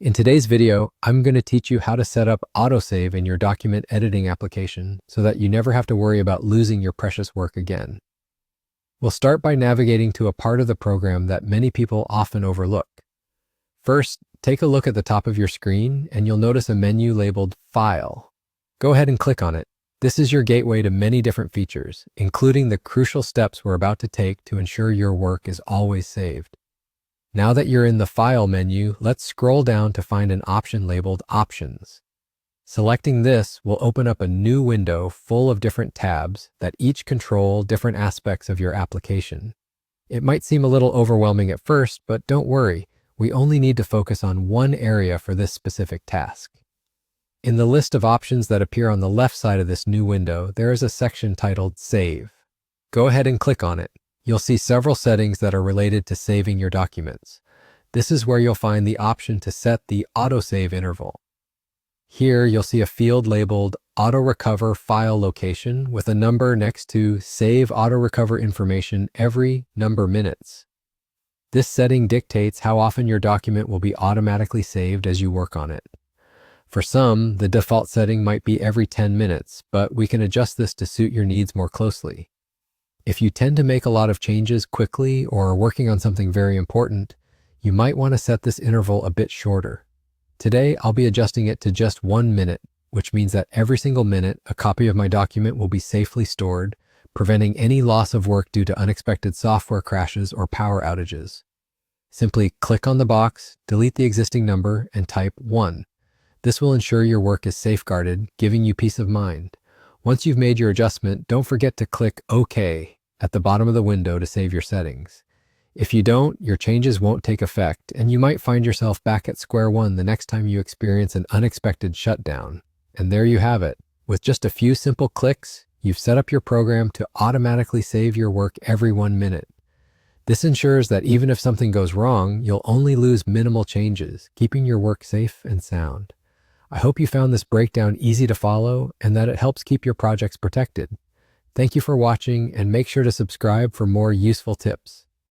In today's video, I'm going to teach you how to set up Autosave in your document editing application so that you never have to worry about losing your precious work again. We'll start by navigating to a part of the program that many people often overlook. First, take a look at the top of your screen and you'll notice a menu labeled File. Go ahead and click on it. This is your gateway to many different features, including the crucial steps we're about to take to ensure your work is always saved. Now that you're in the File menu, let's scroll down to find an option labeled Options. Selecting this will open up a new window full of different tabs that each control different aspects of your application. It might seem a little overwhelming at first, but don't worry, we only need to focus on one area for this specific task. In the list of options that appear on the left side of this new window, there is a section titled Save. Go ahead and click on it. You'll see several settings that are related to saving your documents. This is where you'll find the option to set the autosave interval. Here, you'll see a field labeled Auto Recover File Location with a number next to Save Auto Recover Information every number minutes. This setting dictates how often your document will be automatically saved as you work on it. For some, the default setting might be every 10 minutes, but we can adjust this to suit your needs more closely. If you tend to make a lot of changes quickly or are working on something very important, you might want to set this interval a bit shorter. Today, I'll be adjusting it to just 1 minute, which means that every single minute, a copy of my document will be safely stored, preventing any loss of work due to unexpected software crashes or power outages. Simply click on the box, delete the existing number, and type 1. This will ensure your work is safeguarded, giving you peace of mind. Once you've made your adjustment, don't forget to click OK at the bottom of the window to save your settings. If you don't, your changes won't take effect, and you might find yourself back at square one the next time you experience an unexpected shutdown. And there you have it. With just a few simple clicks, you've set up your program to automatically save your work every 1 minute. This ensures that even if something goes wrong, you'll only lose minimal changes, keeping your work safe and sound. I hope you found this breakdown easy to follow and that it helps keep your projects protected. Thank you for watching, and make sure to subscribe for more useful tips.